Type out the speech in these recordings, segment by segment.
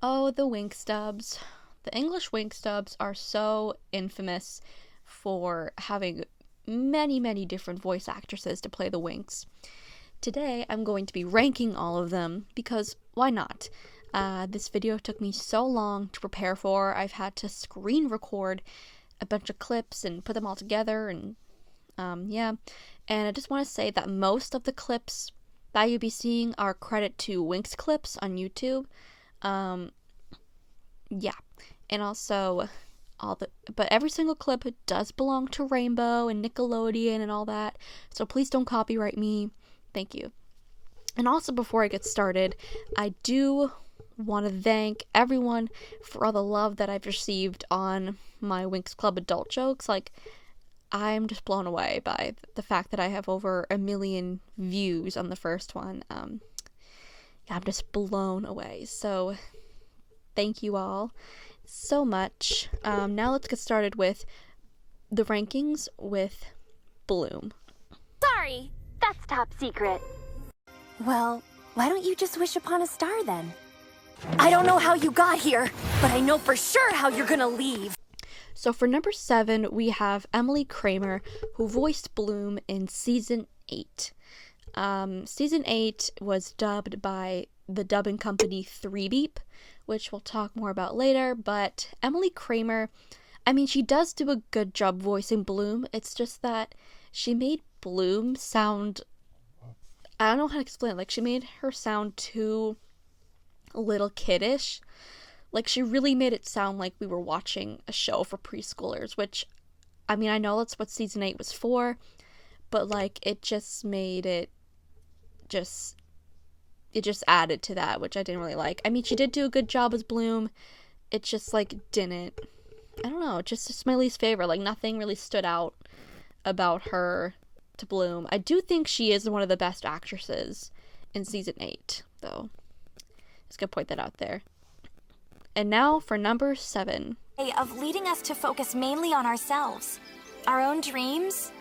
Oh, the winx dubs. The English winx dubs are so infamous for having many, many different voice actresses to play the winx. Today, I'm going to be ranking all of them because why not? This video took me so long to prepare for. I've had to screen record a bunch of clips and put them all together, and yeah. And I just want to say that most of the clips that you'll be seeing are credit to Winx clips on YouTube. Yeah, and also but every single clip does belong to Rainbow and Nickelodeon and all that, so please don't copyright me. Thank you. And also, before I get started, I do want to thank everyone for all the love that I've received on my Winx Club adult jokes. Like, I'm just blown away by the fact that I have over 1 million views on the first one. Yeah, I'm just blown away. So, thank you all so much. Now let's get started with the rankings with Bloom. Sorry, that's top secret. Well, why don't you just wish upon a star then? I don't know how you got here, but I know for sure how you're gonna leave. So for number 7, we have Emily Kramer, who voiced Bloom in Season 8. Season 8 was dubbed by the dubbing company 3Beep, which we'll talk more about later, but Emily Kramer, I mean, she does do a good job voicing Bloom. It's just that she made Bloom sound, I don't know how to explain it, like she made her sound too little kiddish. Like, she really made it sound like we were watching a show for preschoolers, which, I mean, I know that's what Season 8 was for, but, like, it just made it just added to that, which I didn't really like. I mean, she did do a good job as Bloom. It just, like, didn't, I don't know, it's my least favorite. Like, nothing really stood out about her to Bloom. I do think she is one of the best actresses in Season 8, though. Just gonna point that out there. And now for number 7. Of leading us to focus mainly on ourselves, our own dreams,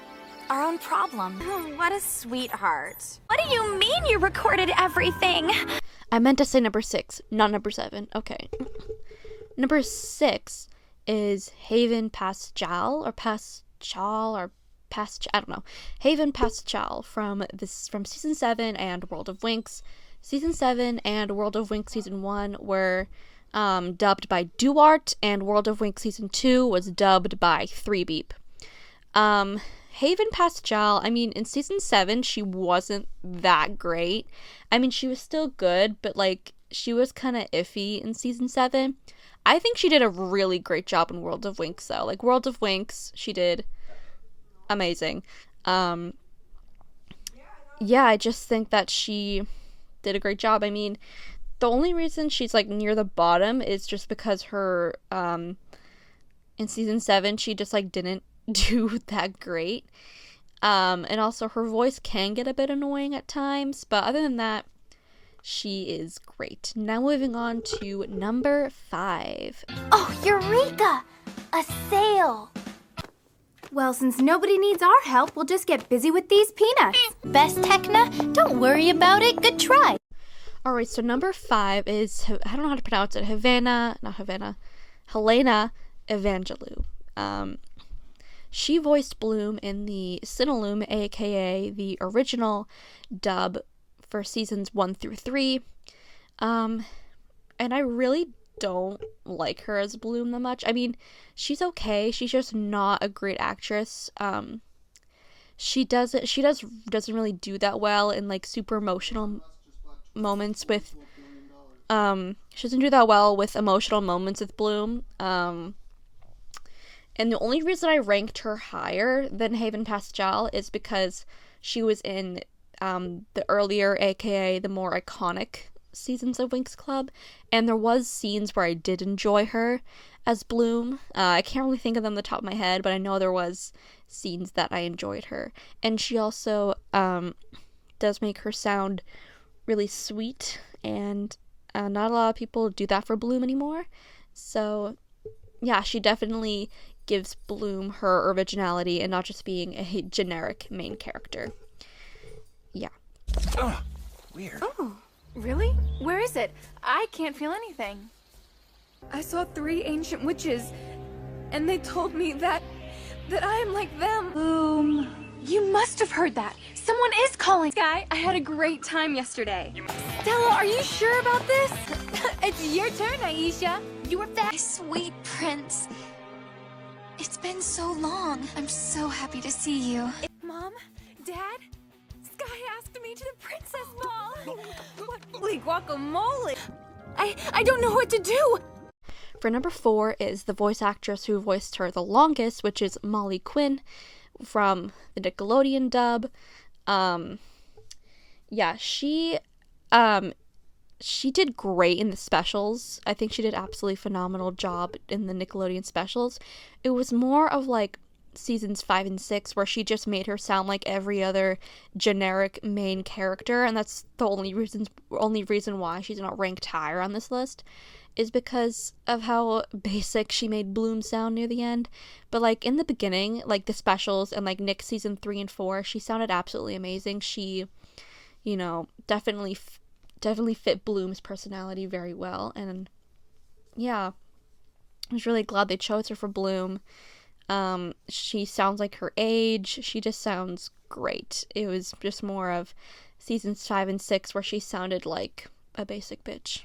our own problem. What a sweetheart. What do you mean you recorded everything? I meant to say number 6, not number 7. Okay. Number 6 is Haven Pascal, I don't know. Haven Pascal from Season 7 and World of Winx. Season 7 and World of Winx Season 1 were dubbed by Duart, and World of Winx Season 2 was dubbed by 3Beep. Haven Pascal, I mean, in Season 7, she wasn't that great. I mean, she was still good, but, like, she was kind of iffy in Season 7. I think she did a really great job in World of Winx, though. Like, World of Winx, she did amazing. Yeah, I just think that she did a great job. I mean, the only reason she's, like, near the bottom is just because her, in Season 7, she just, like, didn't do that great. And also her voice can get a bit annoying at times, but other than that, she is great. Now moving on to number 5. Oh, Eureka! A sale! Well, since nobody needs our help, we'll just get busy with these peanuts. Best Techna? Don't worry about it. Good try. Alright, so number 5 is, I don't know how to pronounce it, Helena Evangelou. She voiced Bloom in the Cinelume, aka the original dub for seasons 1 through 3. And I really don't like her as Bloom that much. I mean, she's okay. She's just not a great actress. She doesn't really do that well in, like, super emotional moments with she doesn't do that well with emotional moments with Bloom. And the only reason I ranked her higher than Haven Pascal is because she was in the earlier, aka the more iconic seasons of Winx Club, and there was scenes where I did enjoy her as Bloom. I can't really think of them on the top of my head, but I know there was scenes that I enjoyed her. And she also does make her sound really sweet, and not a lot of people do that for Bloom anymore. So yeah, she definitely gives Bloom her originality and not just being a generic main character. Yeah. Ugh, weird. Oh, really? Where is it? I can't feel anything. I saw 3 ancient witches, and they told me that I am like them. You must have heard that. Someone is calling. Sky, I had a great time yesterday. Stella, are you sure about this? It's your turn, Aisha. You were fast. My sweet prince. It's been so long. I'm so happy to see you. Mom? Dad? Sky asked me to the princess ball. Holy guacamole. I don't know what to do. For number 4 is the voice actress who voiced her the longest, which is Molly Quinn from the Nickelodeon dub. Yeah, she did great in the specials. I think she did absolutely phenomenal job in the Nickelodeon specials. It was more of like seasons 5 and 6 where she just made her sound like every other generic main character, and that's the only reason why she's not ranked higher on this list, is because of how basic she made Bloom sound near the end. But like in the beginning, like the specials and like Nick season 3 and 4, she sounded absolutely amazing. She, you know, definitely fit Bloom's personality very well, and yeah, I was really glad they chose her for Bloom. She sounds like her age. She just sounds great. It was just more of seasons 5 and 6 where she sounded like a basic bitch.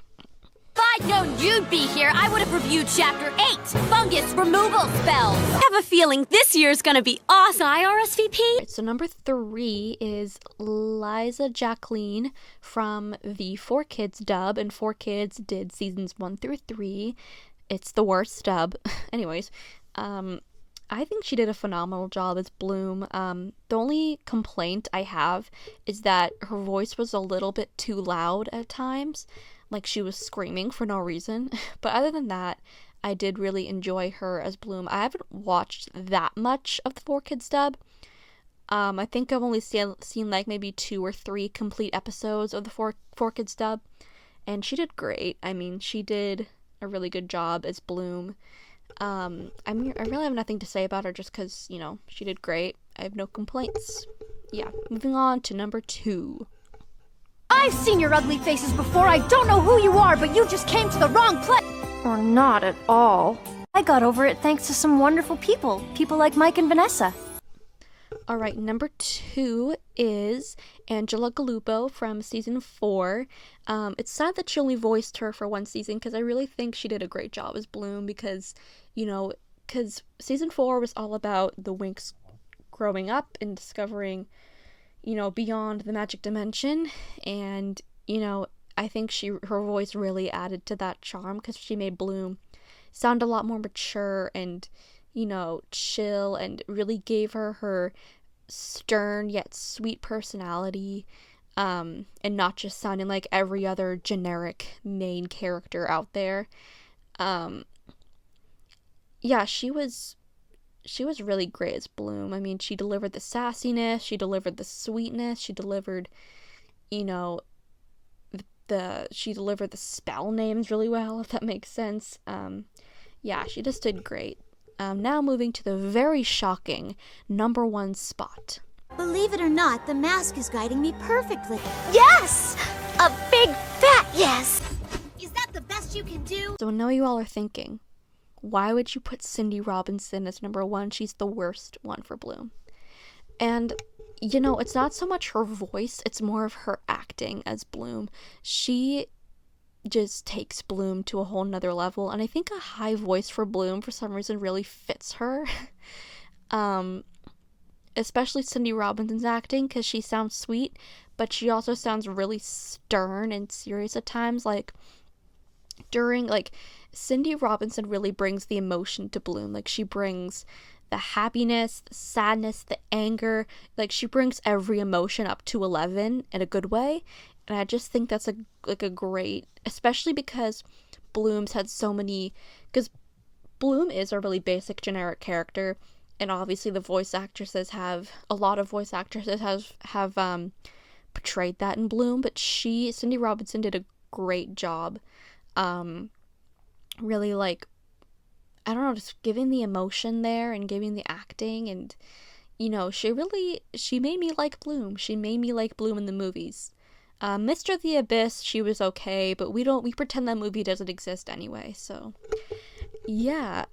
If I'd known you'd be here, I would have reviewed Chapter 8, Fungus Removal Spells. I have a feeling this year's gonna be awesome. RSVP? So number 3 is Eliza Jacqueline from the 4Kids dub, and 4Kids did seasons 1 through 3. It's the worst dub. Anyways, I think she did a phenomenal job as Bloom. The only complaint I have is that her voice was a little bit too loud at times. Like she was screaming for no reason. But other than that, I did really enjoy her as Bloom. I haven't watched that much of the 4Kids dub. I think I've only seen like maybe 2 or 3 complete episodes of the 4Kids dub. And she did great. I mean, she did a really good job as Bloom. I really have nothing to say about her just because, you know, she did great. I have no complaints. Yeah, moving on to number 2. I've seen your ugly faces before. I don't know who you are, but you just came to the wrong place. Or not at all. I got over it thanks to some wonderful people. People like Mike and Vanessa. Alright, number 2 is Angela Gallupo from season 4. It's sad that she only voiced her for 1 season because I really think she did a great job as Bloom because, you know, because season 4 was all about the Winx growing up and discovering, you know, beyond the magic dimension, and, you know, I think her voice really added to that charm because she made Bloom sound a lot more mature and, you know, chill, and really gave her stern yet sweet personality, and not just sounding like every other generic main character out there. Yeah, she was really great as Bloom. I mean, she delivered the sassiness, she delivered the sweetness, she delivered, you know, she delivered the spell names really well, if that makes sense. Yeah, she just did great. Now moving to the very shocking number 1 spot. Believe it or not, the mask is guiding me perfectly. Yes! A big fat yes! Is that the best you can do? So I know you all are thinking, why would you put Cindy Robinson as number 1? She's the worst one for Bloom. And, you know, it's not so much her voice, it's more of her acting as Bloom. She just takes Bloom to a whole nother level, and I think a high voice for Bloom for some reason really fits her. Especially Cindy Robinson's acting, because she sounds sweet, but she also sounds really stern and serious at times. Like Cindy Robinson really brings the emotion to Bloom. Like, she brings the happiness, the sadness, the anger. Like, she brings every emotion up to 11 in a good way. And I just think that's a great, especially because Bloom's had so many, because Bloom is a really basic generic character, and obviously a lot of voice actresses have portrayed that in Bloom, but Cindy Robinson did a great job, really, like, I don't know, just giving the emotion there and giving the acting, and, you know, she made me like Bloom. She made me like Bloom in the movies. Mr. the Abyss, she was okay, but we pretend that movie doesn't exist anyway, so yeah.